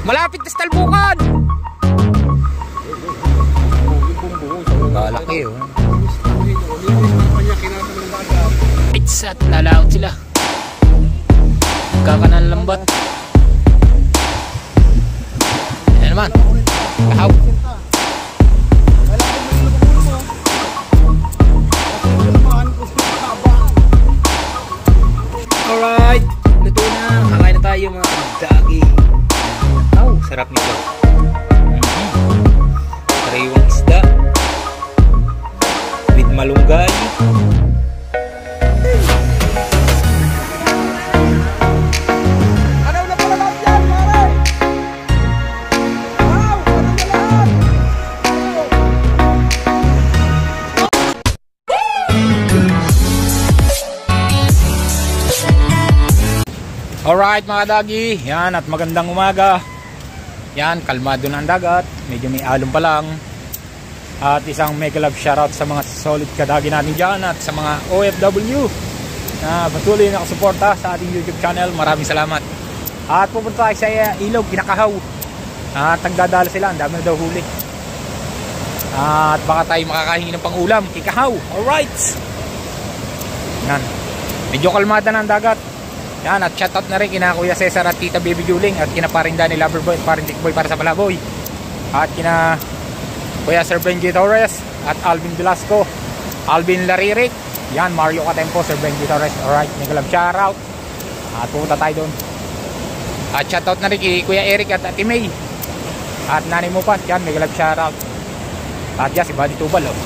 Malapit na sa talbukan. Kalaki oh. It's at lalaot sila. Kakanan lambat. Ayan naman. Kahaw. Alright. Luto na. Kakain na tayo mga dagi. Oh, sarap nito. Sariwang isda. With malunggay. Alright mga dagi, yan at magandang umaga. Yan, kalmado na ang dagat. Medyo may alon pa lang. At isang mega love shoutout sa mga solid kadagi natin dyan at sa mga OFW na patuloy na nakasuporta sa ating YouTube channel. Maraming salamat. At pupunta tayo sa ilog, Kinakahaw. At nagdadala sila, ang dami na daw huli. At baka tayo makakahingi ng pangulam, kikahaw. Alright. Yan, medyo kalmada na ang dagat. Yan, at shoutout na rin kina Kuya Cesar at Tita Baby Juling at kina paring Danny Loverboy at paring Dickboy para sa Palaboy at kina Kuya Sir Benji Torres at Alvin Velasco, Alvin Laririk, yan, Mario Catempo, Sir Benji Torres. Alright, mega love shoutout at pupunta tayo doon. At shoutout na rin kay Kuya Eric at Ate May at nanay mo pa, yan, mega love shoutout. At yan, si Buddy Tubal oh.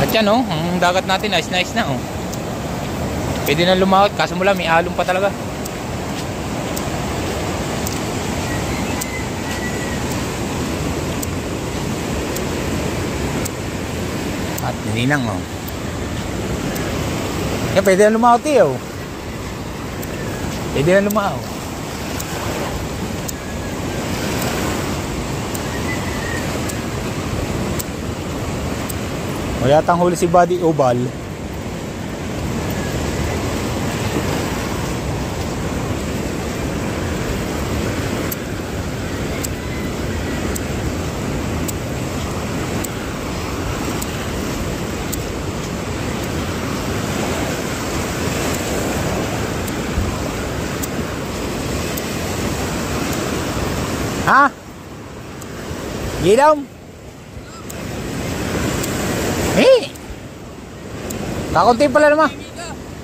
At yan oh, ang dagat natin nice na oh. Pwede na lumawat, kaso mula may alon pa talaga. At nininang oh. Yan, pwede na lumawat eh oh. Pwede na lumawat. O yatang huli si Buddy Obal. Ha? Gidam? Eh, kakunti pala naman.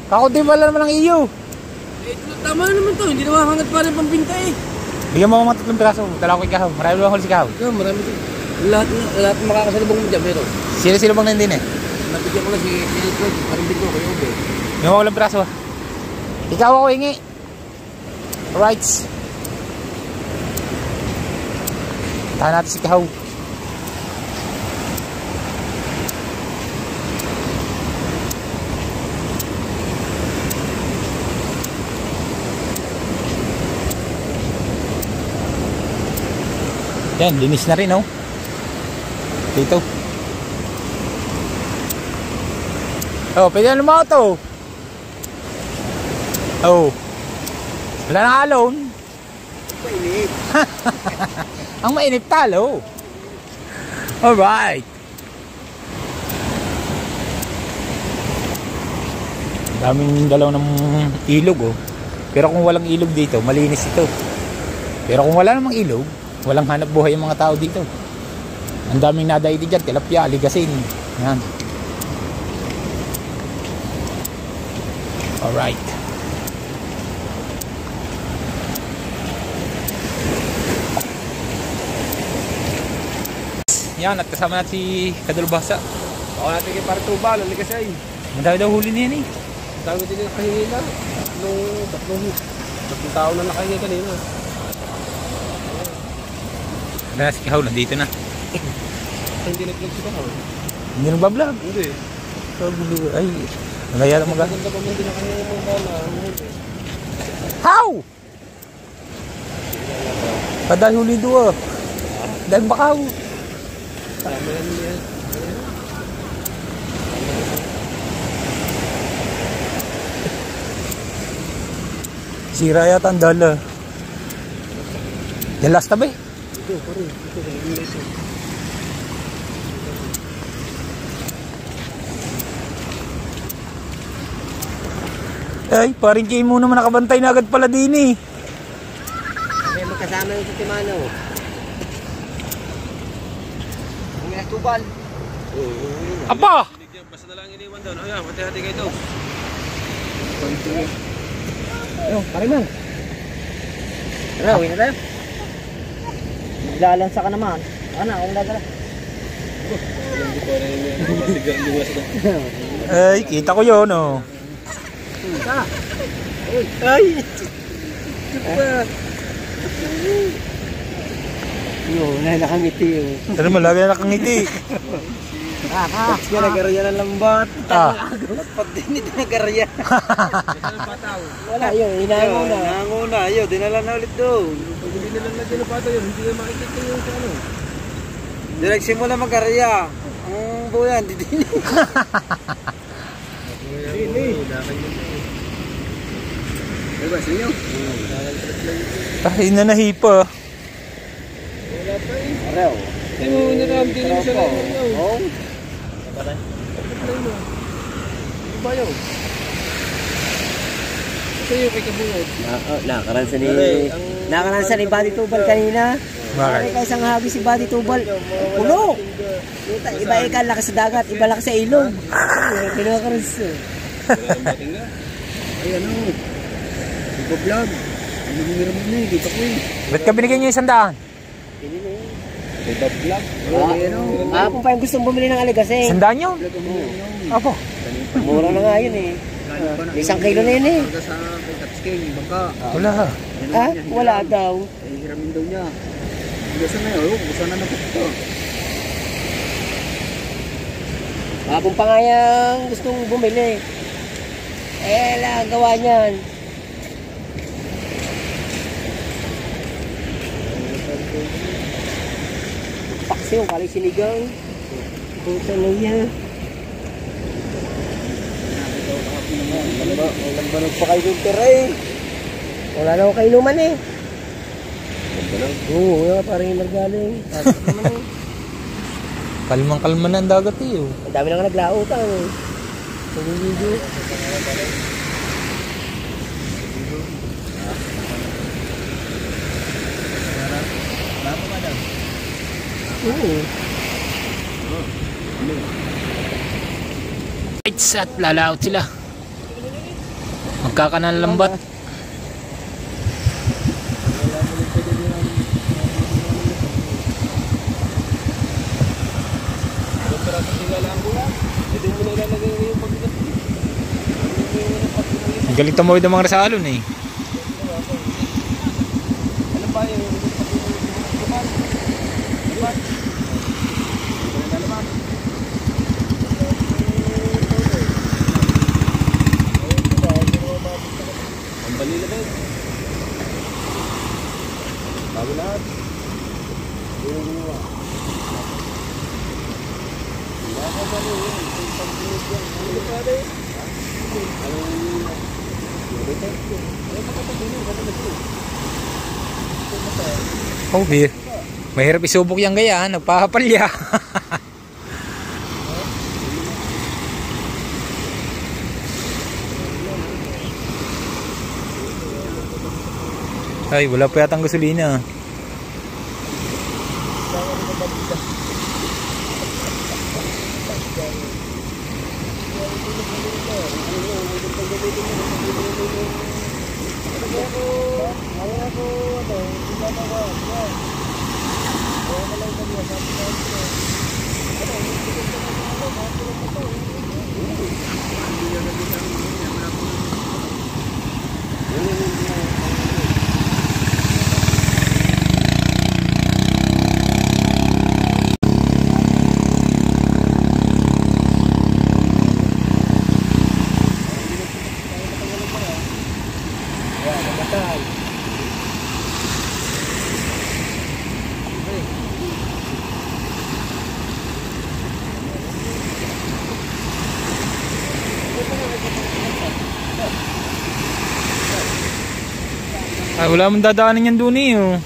Kakunti pala naman ng iyo. Eh, tama naman to. Hindi naman hangat pa rin pampinta eh. Bigyan mo mga 3 piraso. Dala ko ikaw. Marami naman huli si ikaw. Yeah, marami to. Lahat makakasalubong mo dyan, pero Sino bang nandun eh? nabigyan ko na si Philip, parang bigyan ko kayo, Ube. Yung mga 8 piraso. Ikaw ako hingi. Alright. Tahan natin si Kahaw. Yan, linis na rin oh. Dito. Oh, pwede na lumaot oh. Oh. Wala nang alon. Mainit. Ang mainit talo. Alright. Daming dalaw ng ilog oh. Pero kung walang ilog dito, malinis ito. Pero kung wala namang ilog, walang hanap buhay yung mga tao dito. Ang daming nadaidi dyan, tilapia, aligasin. Yan. Alright. Yan, at kasama natin si Kadulbasa. Ako natin kay Partuba, laligasay. Ang dami daw huli niya eh. Ang dami din nakahingi na. Tatlong tao na nakahingi kanina. Kaya si Kahaw, nandito na. Hindi nag-vlog si Kahaw. Hindi nagbablog. Hindi. Ay, nagaya na maganda pa hindi na kanina mong bala. How? Padahil huli doon. Dahil bakaw. Sira yata ang dala. Yan last tabi. Ito, pare. Ito, ito. Ay, paring kayo mo naman nakabantay na agad pala din eh. Kasi magkasama yung sa Timano. Ang tubal. Apa! Basta na lang iniwan doon. Ayan, hati-hati kayo ito. Ayun, pare man. Tara, uwi na tayo. Lalansa ka naman. Ano, akong lagala. Ay, kita ko yun oh. Ay! Yun, nakangiti yun. Pero malagay na nakangiti. Kaya nagarya ng lambat. Pag din ito nagarya. Wala yun, hinango na. Hinango na, yun, dinala na ulit doon. Pag hindi nalang lagyan ng pata yun, hindi na makikita yung sa ano. Direct simula magarya. Ang buyan, hindi din. Diba, sinyo? Ay, nanahipa. Wala pa eh. Araw. Hindi mo niramdi nyo sa lang mo. Oo. Kapatay? Kapatay mo. Ano ba yun? Ito yung kay Kabungod. Nakaransa ni Buddy Tubal kanina. Bakit? Kaya isang hagi si Buddy Tubal. Puno! Iba ikan lakas sa dagat, iba lakas sa ilong. Pinakaransa. Ay ano? Vlog. Ano meron mo na eh, dito ko eh. Ba't ka binigyan niyo 100? Pili na yun. Vlog. Kung pa yung gustong bumili ng aligasing. 100 yun? Apo. Mura na nga yun eh. 1 kilo na yun eh. Wala ha. Ah? Wala daw. Hiramin daw niya. Gusto na yun. Gusto na ito. Kung pa nga yung gustong bumili. Gawa niyan. Paksiw, kali sinigang. Puta na yan. Lambanog pa kayo doon, pero eh. Wala na ako kainuman eh. Lambanog? Oo, wala parang yung nagaling. Kalmang-kalma na ang dagat eh. Ang dami na nga naglautang eh. Sa video. Lights at lalaot sila. Magkakanan lambat. Galing tumawid ang mga rasalon eh. Oh, beer. Mahirap isubok yung gaya, nagpapalya. Ay, wala pa yatang gasolina. Ay, wala mong dadaanan yan doon eh. Oh.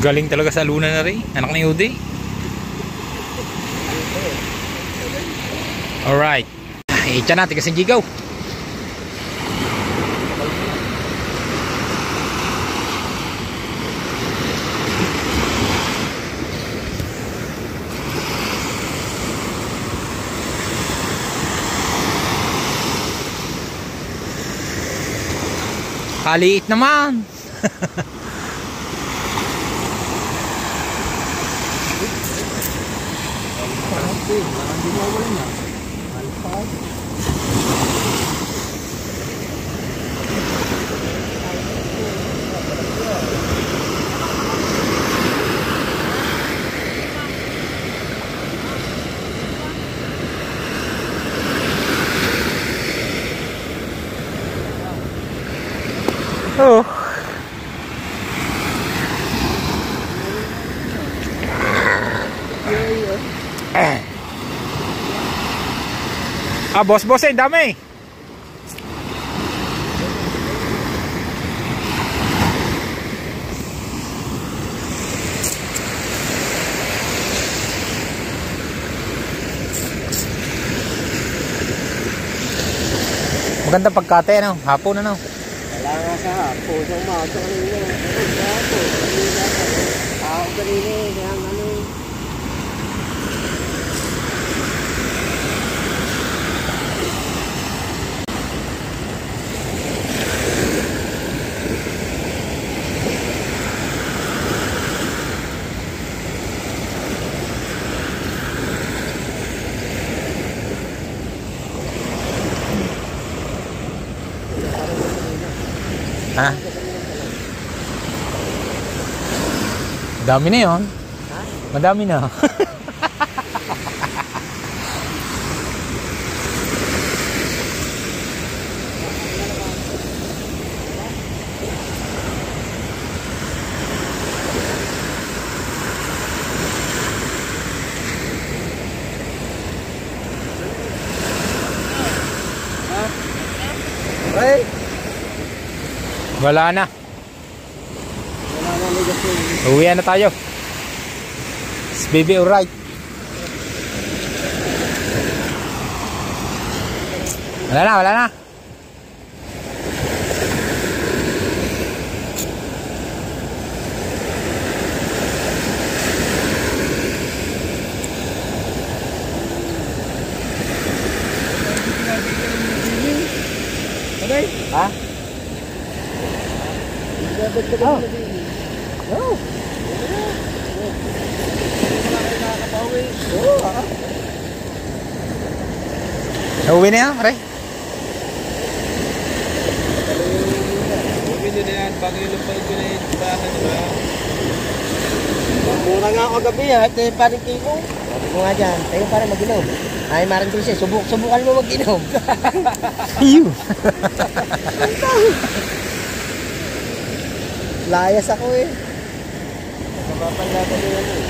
Galing talaga sa Luna na rin. Anak ni Uday. Alright. Itcha natin kasi gigaw. Kaliit naman. Oh. Boss, dami. Maganda pagkate, ano? Hapon, ano? Wala nga sa hapon. Sa umaga kanina. Tao kanina. Kaya ano. Ha? Dami na yun. Ha? Madami na. Hey! Wala na. Wala na ligasyon. Uwi na tayo. It's baby alright. Wala na. Okay? Ha? Oh. No. Uwi na yan, pare. Uwi na yan, bago yung lupay ko na yung bahan, diba? Mura nga ako gabi ha, ito yung paring kiko. Sabi ko nga dyan, tayo parang mag-inom. Ay, marang ko siya, subukan mo mag-inom. You. Layas ako eh. Nakapapanlaban yung ano eh.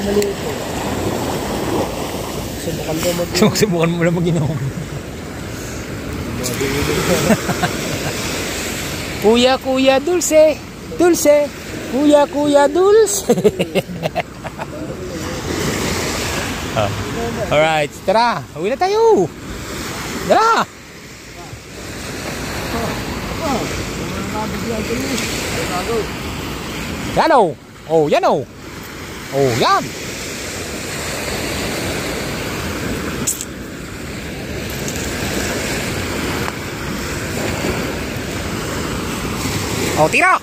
Maliit eh. Subukan mo lang mag-inom. Kuya, dulce. Kuya, dulce. Alright, tara. Uwi na tayo. Tara. Yan o. Oh, yan. O, tira!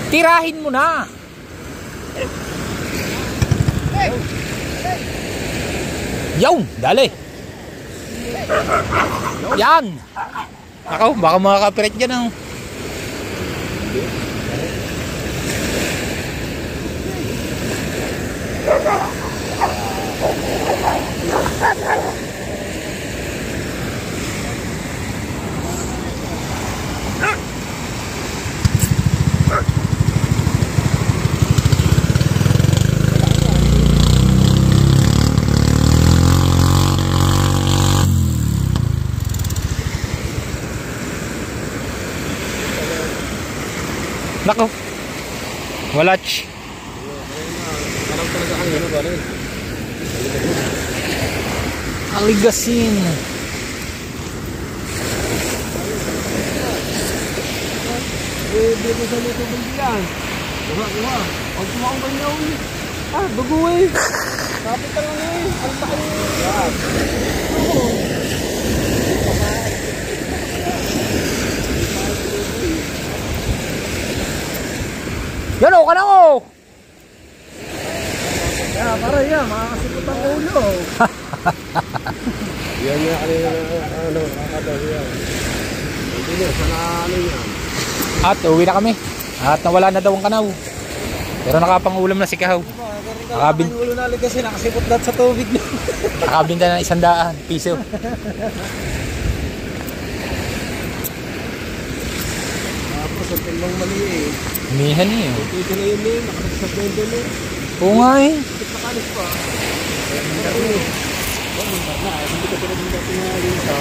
Tirahin mo na! Yaw! Dali! Yan! Ako, baka makaka-copyright dyan ang... Nako. Walach. Parang talaga ang ano ba rin? Aligasin. Di mo sa luto ba yan? Kuha. Huwag kumaong ganyan. Dugo eh. Kapit ka lang eh. Ang tayo. Yan o, ka na o! Para yan, makakasipot ang ulo. Yan nga kanina ano, nakakatawa yan. Hindi na, sana ano yan. At uwi na kami. At nawala na daw ang kanaw. Pero nakapangulam na si Kahaw. Nakabin ulo na kasi nakasipot lahat sa tubig na. Nakabinta na 100 piso. Tapos ang timbang mali eh. Humihan eh. Dito na yun eh, nakasipot na yun eh. Oo nga eh. Nakalis pa. Hindi ka pinag dati nga rin sa.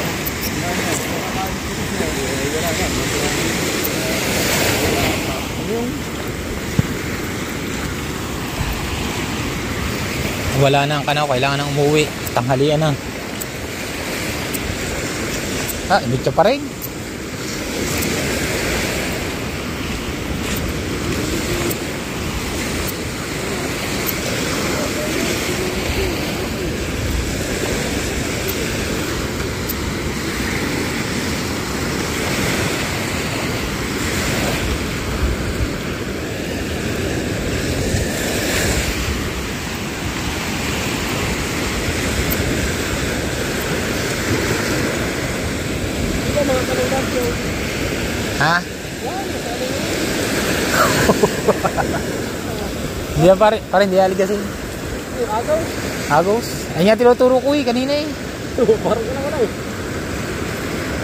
Wala na ang kanaw. Kailangan nang umuwi. Tanghalian na. Initsa pa rin. Ha? Hindi yan pare hindi aligasin. Agaw? Agos? Ay nga tinuturo ko eh, kanina eh. Parang ka naman eh.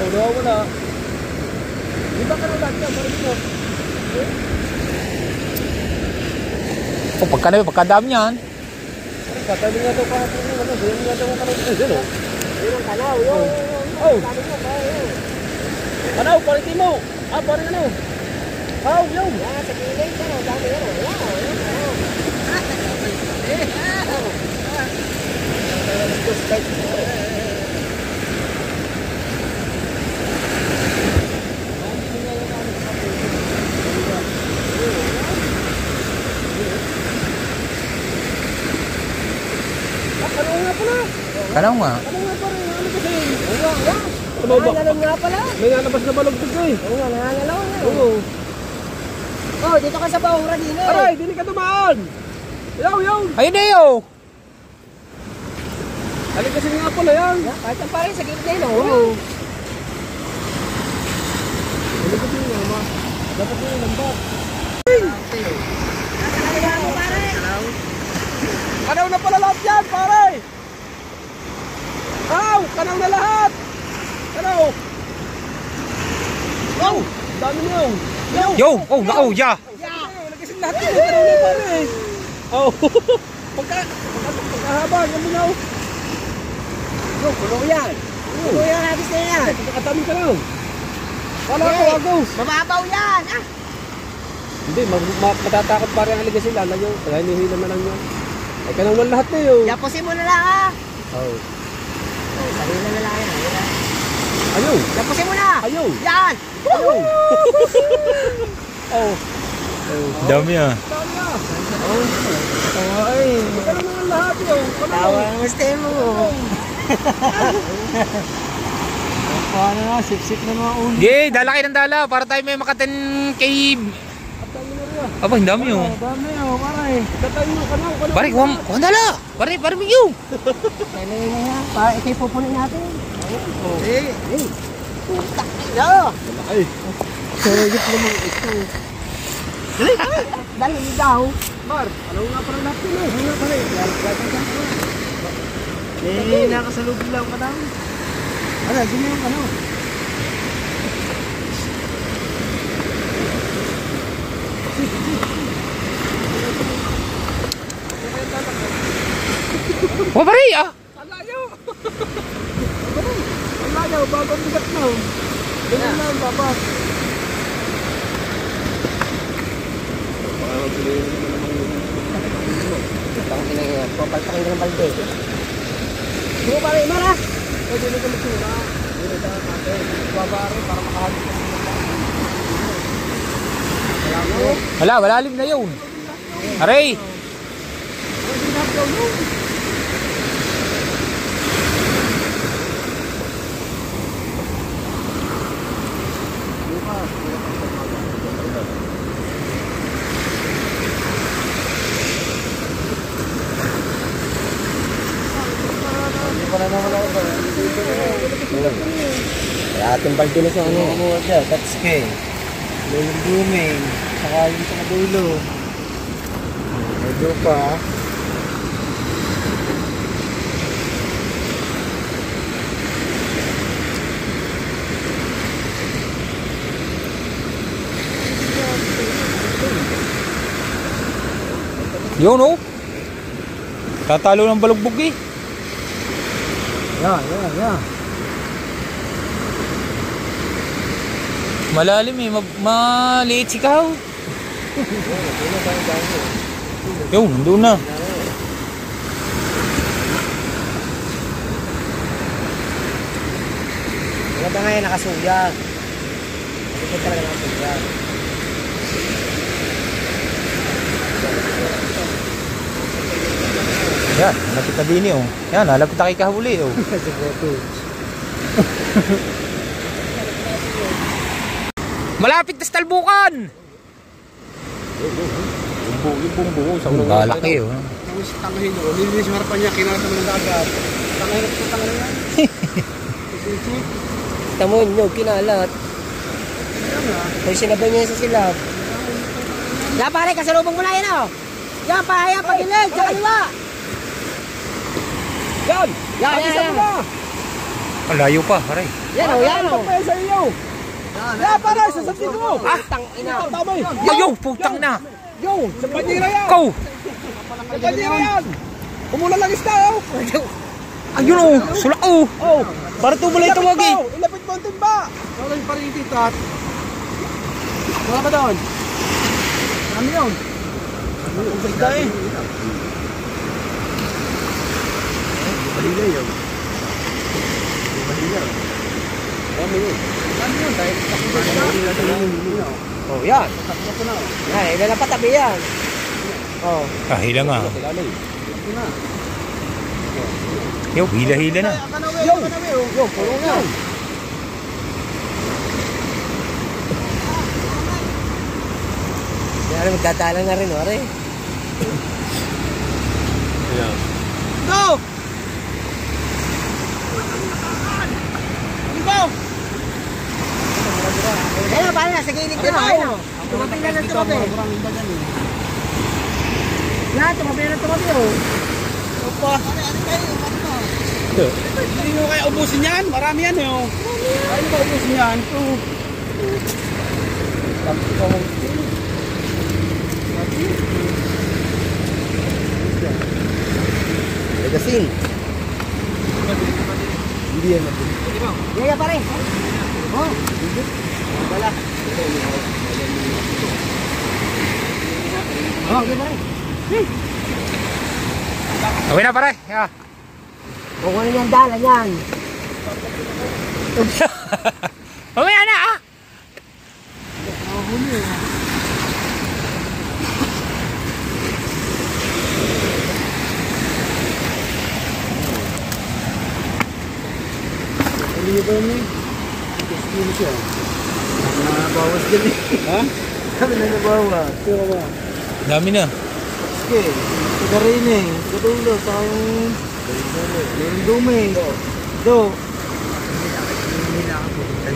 Unawa mo na. Di ba ka na lahat yan? Parang mo. Pagkadami yan. Katabi nga ito kahapon mo. Diyan nga ito kanaw. Diyan o. Diyan ang kanaw. Oh. Kanaw, paritin mo. Parang ano. Yung. Sa kilay ka. Dami yan o. Kanaw nga. Nangangalam nga pala. May nalabas na balugtog ko eh. Oo nga, nangangalaw nga. Oo. Oh, dito ka sa bahura din eh. Aray, dili ka dumaan. Yaw. Ayun na yun. Halika kasi nga pala yan. Kahit ang pare sa gilid na yun. Oo. Halika din nga ma. Dapat na yung lambat. Kanaw na pala lahat yan, pare. Kanaw na lahat. Kanaw. Yo. Dami niyo. Yo. Oh, nakaw. Ya. Nagkasin lahat yun. Kanaw na pare. Oh. Pagkahaba. Yan mo na. Puno yan. Puno yan. Habis na yan. Pagkakatabi ka lang. Wala ko. Agos. Mababaw yan. Hindi. Matatakot pare ang aligasin. Lala nyo. Kaya hinihila na lang yun. Ay kanaw na lahat na yun. Yapusin mo na lang ha. Oo. Sarili na lang yan. Ayaw. Yapusin mo na. Ayaw. Yan. Ayaw. Oh. Dami ah. Ay. Kanaw na lahat yun. Tawa ang gusto mo. Paano na, sip-sip na mga ulo. Yay, dala kayo ng dala para tayo may makaten cave. Aba, hindi dami oh. Dami oh, pare. Tatayo ka na. Pare, kuha dala. Pare, bigyo. Kailan na yan? Para ikay pupunin natin. Putak na. Ay. Sarigit naman ito. Dali daw. Mar, ano nga pala natin eh? Ano nga pala eh? Nakasalubog lang ka daw. Ano, gini yung ano? Oh, pare ah. Alayo! Alayo, bagong bigat na. Ganyan lang, baba. Papalpakin ka ng balde. Sige pare, Mara! Pwede na ka magsura. Pwede na natin. Babaro para makahalit ka ng Wala, malalim na yun. Aray! Kaya ating balde na sa ano. That's kay. Lulong blooming. Saka yung sa kadulo. Medyo pa. Yun oh. Tatalo ng balugbog eh. Yeah. Malalim eh, maliit si Kaw. Yun, nandun na. Wala ba ngayon nakasuya? Hindi talaga nakasuya. Yan, halapit na din eh oh. Yan, halapit na kay kahuli oh. Malapit na sa talbukan! Yung bumbu. Balaki oh. Tapos tangahin o. Nilinis yung harapan niya. Kinakata mo ng dagat. Tangahin at tangahin yan. Tamo nyo, kinalat. Kaya sinabay niya sa silab. Yan pare, kasalubong mo na yan oh. Yan pa, yan pagilid, sa kaliwa. Yan. Ang layo pa, pare. Yan oh, yan oh. Tapos sa iyo. Yan pare, sasabihin ko. Putang ina. Yo, putang na. Yo, sa Padira yan. Kaw! Sa Padira yan. Umulan lang isda oh. Ayun oh, sulak oh. Oh. Para tumulay tawag eh. Ilapit mo ang timba. Wala yung parang ititat. Wala ba doon? Ano yun? Ang isda eh. Balila yun. Balila. Ano yun? Ano yun? Dahil Oh, yan. Yan, ilan na patabi yan. Oh. Hila nga. Yo, hila-hila na. Yo, puro nga. Yan, magdadalang na rin, wari. Go! Go! Ayun, paano na, sa gilid ka na, ayun. Tumabi na ng tumabi. Yan, tumabi na ng tumabi, oh. Opa. Hindi mo kaya ubusin yan? Marami yan, oh. Kaya ba ubusin yan? Legasin. Hindi yan. Yaya pare. Oh. Wala. Oh, okay pare. Okay na pare. Yeah. Kung ano yung dala yan. Okay na ah. Hindi ba yun? kilo siya. Nabawas din eh. Ha? Kami na nabawas. Pero ba? Dami na. Sige. Sigarin eh. Katulo. Saka yung dumi. Do. Hindi na ako pupunta.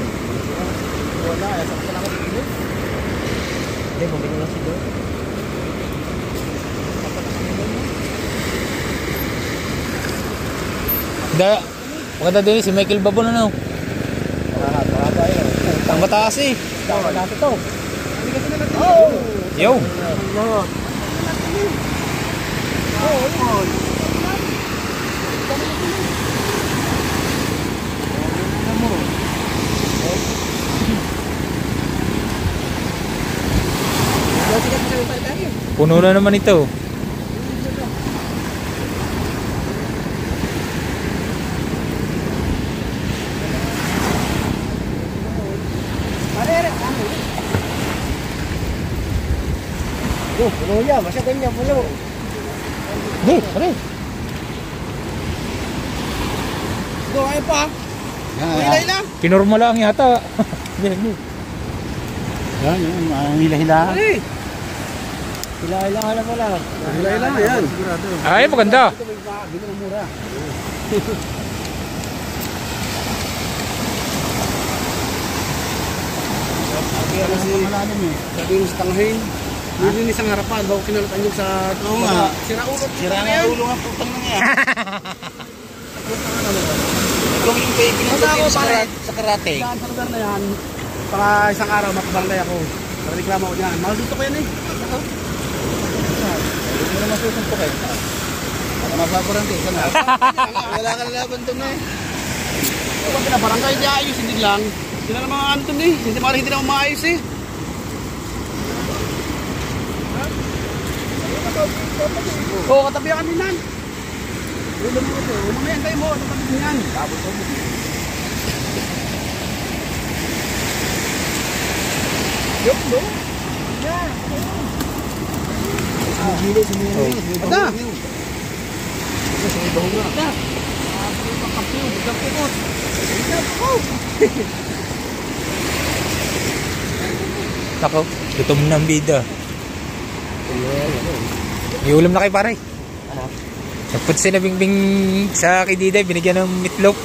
Wala. Saan ka lang ako dito? Hindi, bumili lang si Do. Maganda din si Michael Babon ano. Mahaba yun. Ang mataas eh. Tama natin to. Yo. Puno na naman ito. Puno niya, masyado niya, puno. Hey, pare. Do, ay pa. Hilay lang. Kinorma lang yata. Yan, ang hila-hila. Ay. Hilay lang alam mo lang. Hilay lang yan. Sigurado. Ay, maganda. Bili ng mura. Sabi mo sa tanghain. Yun isang harapan, bago kinalatan yung sa... Oo nga. Sira ulo. Sira nga ulo nga putang na nga. Kung yung pinagsasabi sa karate. Saan sa lugar na yan, baka isang araw makabarangay ako. Reklamo ko niyan. Mahal dito ko yan eh. Hindi mo na masusuntok eh. Baka mapaparante. Wala ka lalaban doon eh. Kung pinabarangay niya, ayos, hindi lang. Sila na mga anton eh. Hindi naman maayos eh. Oo, katabi ka ninan. Ulo mo ito. Ulo mo yan tayo mo. Katabi mo yan. Tapos mo. Yup, no? Yeah. Sumigili. Ada. Ada. Nako, gutom na ang bida. May ulam na kay pare. Nagput si Nabingbing sa Kididay, binigyan ng meatloaf.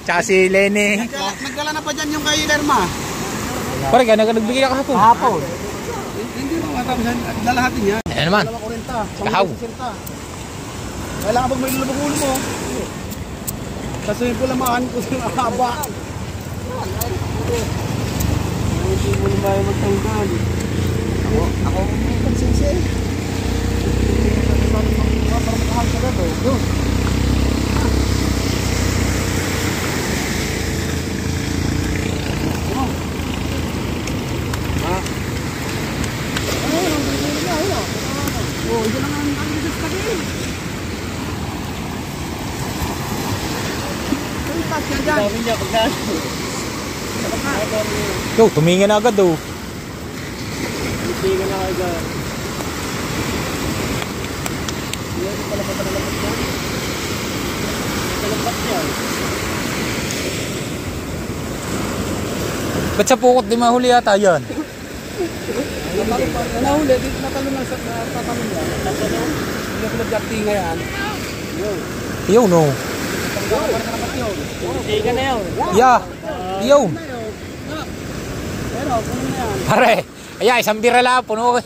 Tsaka si Lenny. Nagdala na pa dyan yung kay Lerma. Pare, gano'n ka nagbigay ka kahapon? Kahapon. Hindi mo matapos yan. Lalahatin yan. Ano naman? Kahaw. Kailangan pag may lulubog ulo mo. Kasi pulamaan ko sa haba. Hindi mo na tayo magtanggal. Ako may konsensi. Para makahal ka na to. Yo, tumingin na agad oh. Tingnan na agad. Yan pala pa talapat yan. Talapat yan. Ba't sa pukot di mahuli yata yan? Nahuli, dito natalon lang sa tatalon yan. Tatalon. Hindi ako nag-acting yan. Yo, no. Tingnan na yun. Yeah. Yo. Pero, puno na yan. Pare, ay isang bira lang, puno.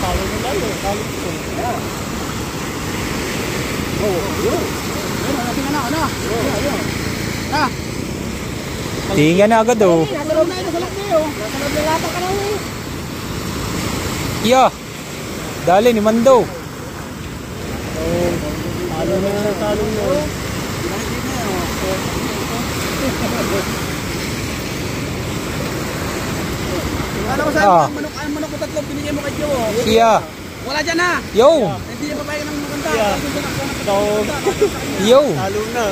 Talo na lang yun. Talo ko. Oh, yun. Yun, natin na. Ano? Yun. Ha? Tingin na agad oh. Nasa loob na ito, sa loob na yun. Nasa loob na lata ka na yun. Yeah. Dali ni Mando. Talo na yun. Talo na yun. Alam mo saan ang manok ko tatlo binigyan mo kay Joe. Siya. Wala dyan na. Yo. Hindi niya babae ng maganda. Yo. Talo na.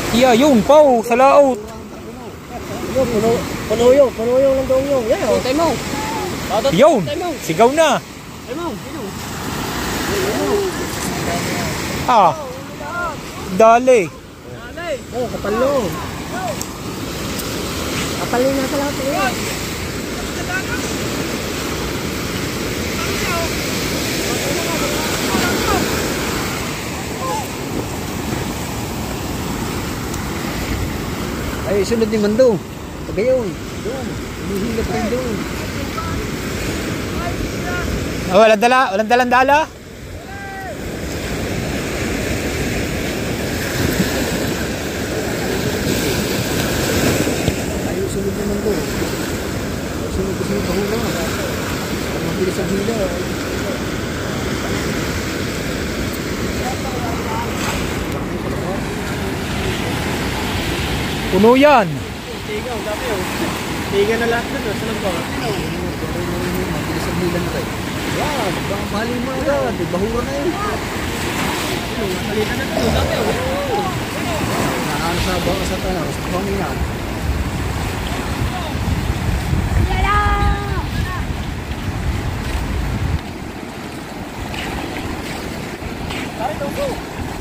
Yeah, yun po, sa laot. Puno yung lang daw yung. Yeah, tayo mo. Yun, sigaw na. Tayo mo. Ah. Dali. Oh, kapalo. Kapalin na sa lahat eh. Ay, sunod ni Mando. Pagayon. Doon. Hinihilap rin doon. Oh, walang dalang dala. Ay, sunod ni Mando. Sunod kasi yung bahula. Ang mabilis ang hila. Puno yan. Tigaw, dati oh. Tiga na lahat na to. Saan ba? Mabilis ang hila na tayo. Wow, bali mo agad. Bahura na yun. Malita na to. Dati oh. Nakakano sa baka sa tanong. Sa pangina.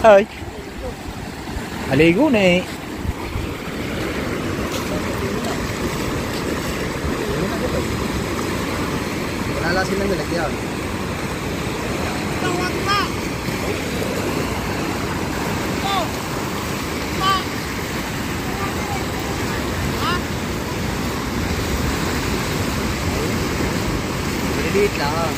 Ay. Aligo na eh. Lalasin lang nilagyan. Tawag pa! Maliliit lang.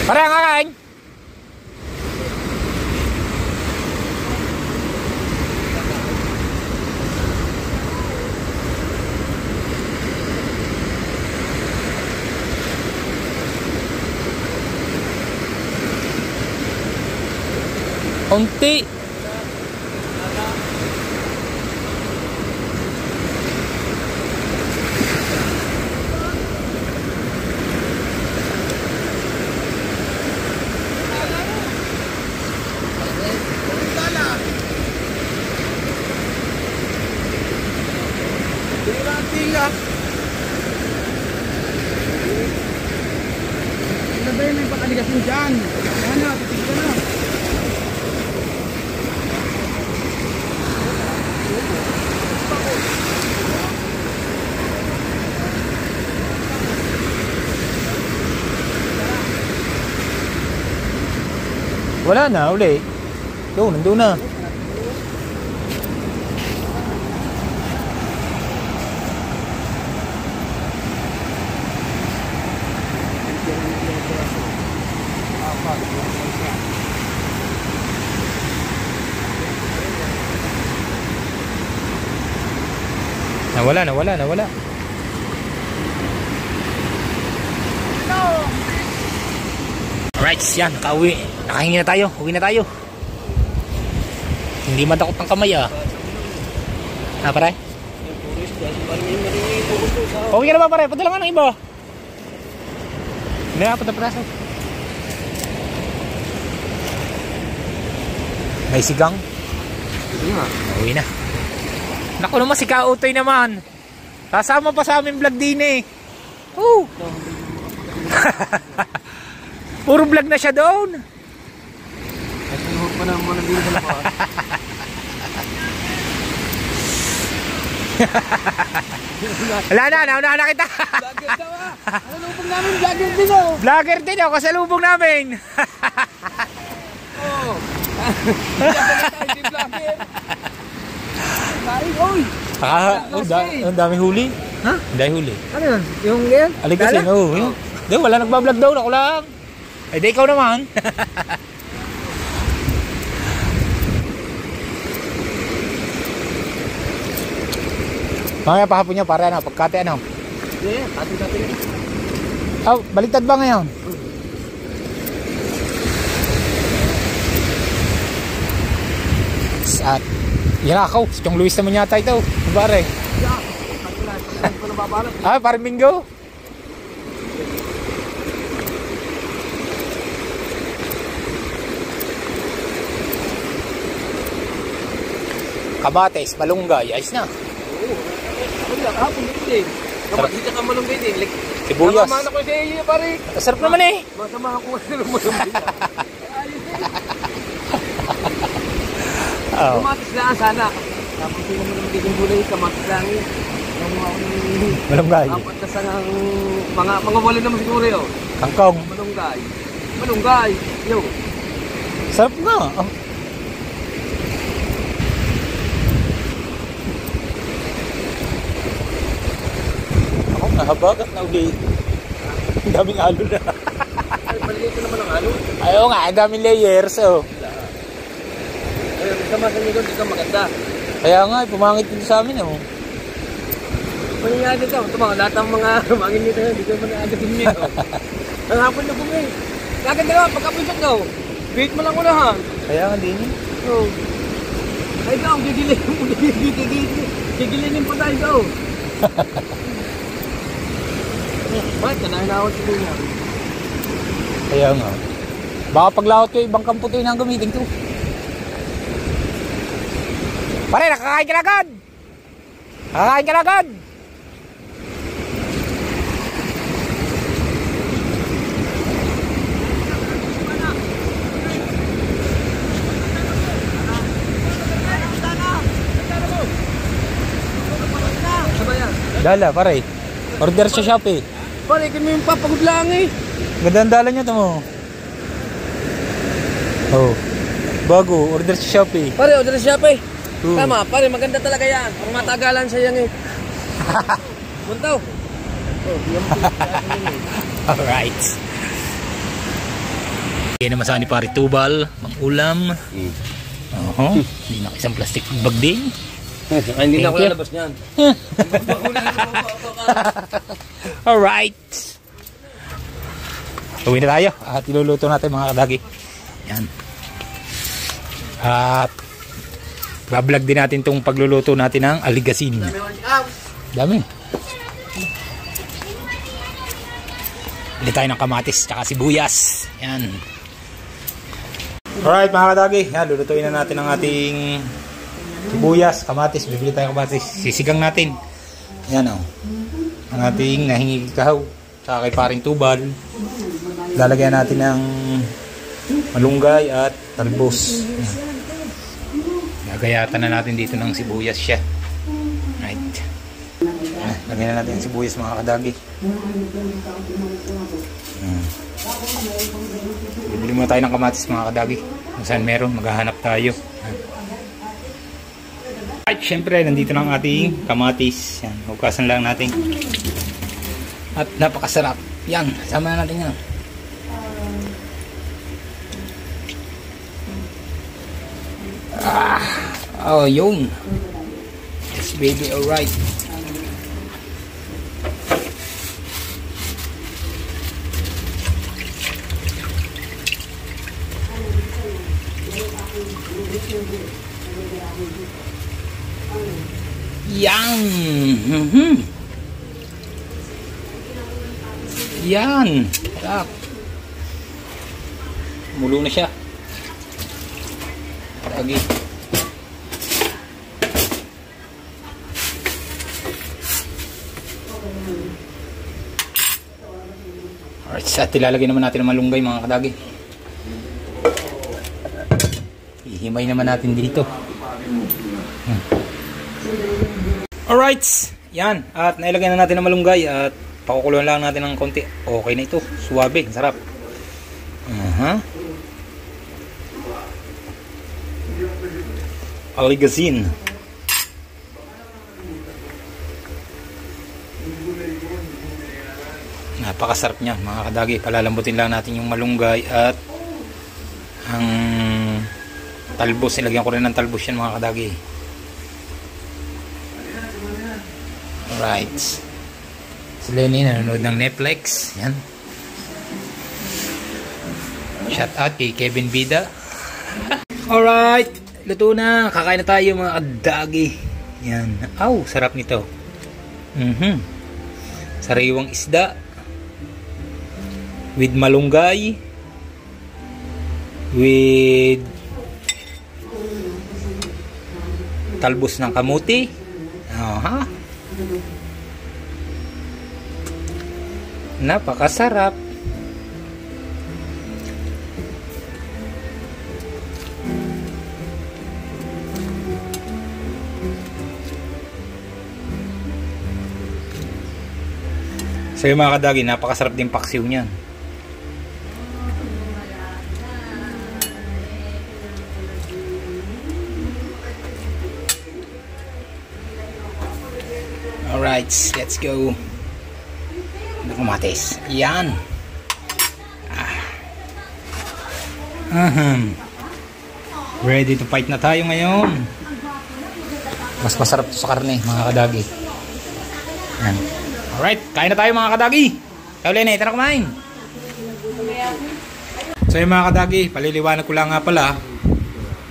Pare, ang kakain. Unti. Ano ba yun? May pakaligas mo dyan. Yan na, titig ka na. Wala na, uli. Doon, nandun na. Nawala. Alright, yan, nakauwi. Nakahingi na tayo, uwi na tayo. Hindi madakot ng kamay ah. Ha, pare? Uwi ka na ba, pare? Padala nga ng iba. Hindi nga, patapraso. May sigang. Uwi na. Naku naman, si Kautoy naman. Kasama pa sa aming vlog din eh. Woo! Puro vlog na siya doon. At sinuhog pa naman ang dito sa lakas. Wala na, nauna na kita. Vlogger daw ah. Ano lubog namin? Vlogger din oh. Vlogger din ako, kasalubong namin. Oo. Hindi vlogger. Kain, oy. Ang dami huli. Ha? Ang dami huli. Ano yun? Yung yan? Aligasin, oo. Oh, di, wala nagbablog daw, ako lang. Ay, di ikaw naman. Mamaya pahapon niya, para ano, pagkate ano. Yeah, pati-pati. Oh, baliktad ba ngayon? At yan ako, si Chong Luis naman yata ito. Pare. Ah, parang Mingo. kamatis, malunggay, ayos na. Oo. Kahapon din. Kapatid ka malunggay din. Sibuyas. Namamana ko sa iyo, pare. Sarap naman eh. Masama ako sa malunggay. Ayos eh. Kamatis lang sana. Tapos yung malunggay yung gulay, kamatis lang eh. Malunggay. Apat na sangang mga wala naman siguro yun. Kangkong. Malunggay. Malunggay. Yo. Sarap nga. Oh. Ako nahabagat na uli. Ang daming alo na. Ay, maliit ko naman ang halo. Ayaw nga, ang daming layers. Oh. Ay, kasama niyo doon, di ka maganda. Kaya nga, pumangit dito sa amin. Oh. Mangyayari ka, ito mga lahat ng mga rumangin nito, hindi ko mangyayari din nyo. Ang hapon na bumi. Kaganda naman, pagkapisok daw. Wait mo lang unahan. Kaya nga din yun. So, ay daw, gigilinin pa tayo daw. Bakit ka nahinawat sa dunya? Kaya nga. Baka paglawat ko, ibang kamputoy na ang gamitin ko. Pare, nakakain ka na agad! Nakakain ka na agad! Dala, pare. Order sa Shopee. Pare, kami yung papagod lang eh. Gandang dala niya ito mo. Oh. Bago, order sa Shopee. Pare, order sa Shopee. Tama, pare, maganda talaga yan. Ang matagalan sa yan eh. Muntaw. Alright. Yan naman sa ni pare Tubal, mang-ulam. Hindi na isang plastic bag din. Ay, hindi na ako lalabas niyan. Alright. Uwi na tayo at iluluto natin mga kadagi. Yan. At bablog din natin itong pagluluto natin ng aligasin. Dami. Bili tayo ng kamatis tsaka sibuyas. Yan. Alright mga kadagi. Yan, lulutuin na natin ang ating sibuyas, kamatis. Bibili tayo kamatis. Sisigang natin. Yan o. Ang ating nahingi kahaw. Tsaka kay paring Tubal. Lalagyan natin ng malunggay at talbos. Gagayatan na natin dito ng sibuyas siya. Right. Lagyan na natin ang sibuyas mga kadagi. Bibili muna tayo ng kamatis mga kadagi. Kung saan meron, maghahanap tayo. At syempre, nandito na ang ating kamatis. Yan, hugasan lang natin. At napakasarap. Yan, sama na natin yan. Oh, yun. Yes, baby, alright. Yan. Yan. Sarap. Mulo na siya. Lagi. Alright, at ilalagay naman natin ang malunggay mga kadagi. Ihimay naman natin dito. Alright, yan. At nailagay na natin ang malunggay at pakukuluan lang natin ng konti. Okay na ito. Suwabe, sarap. Aligasin. Napakasarap niya mga kadagi. Palalambutin lang natin yung malunggay at ang talbos. Nilagyan ko rin ng talbos yan mga kadagi. Alright. Si Lenny nanonood ng Netflix. Yan. Shout out kay Kevin Bida. Alright. Luto na. Kakain na tayo mga kadagi. Yan. Aw, sarap nito. Sariwang isda. With malunggay. With talbos ng kamuti. Aha. Napakasarap. So yung mga kadagi, napakasarap din paksiw niyan. Alright, let's go. Kamatis. Yan. Ready to fight na tayo ngayon. Mas masarap to sa karne, mga kadagi. Yan. Alright, kain na tayo mga kadagi. Tayo Lene, tara kumain. So yung mga kadagi, paliliwanag ko lang nga pala.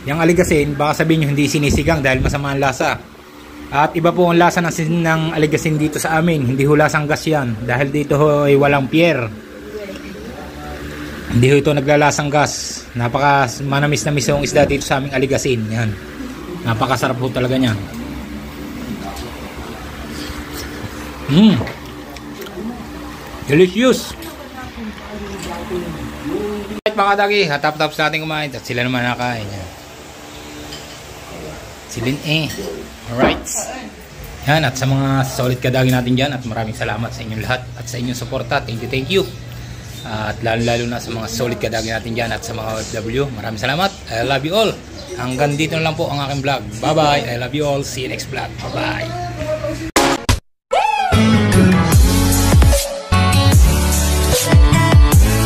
Yung aligasin, baka sabihin nyo hindi sinisigang dahil masama ang lasa. At iba po ang lasa ng aligasin dito sa amin. Hindi ho lasang gas yan. Dahil dito ho ay walang pier. Hindi ho ito naglalasang gas. Napaka manamis-namis yung isda dito sa aming aligasin. Yan. Napakasarap po talaga niya. Delicious. Mga kadagi, hatap-taps natin kumain at sila naman nakain. Silin alright. Yan, at sa mga solid kadagi natin dyan, at maraming salamat sa inyong lahat at sa inyong suporta. Thank you. At lalo na sa mga solid kadagi natin dyan at sa mga OFW, maraming salamat. I love you all. Hanggang dito na lang po ang aking vlog. Bye bye. I love you all. See you next vlog. Bye bye.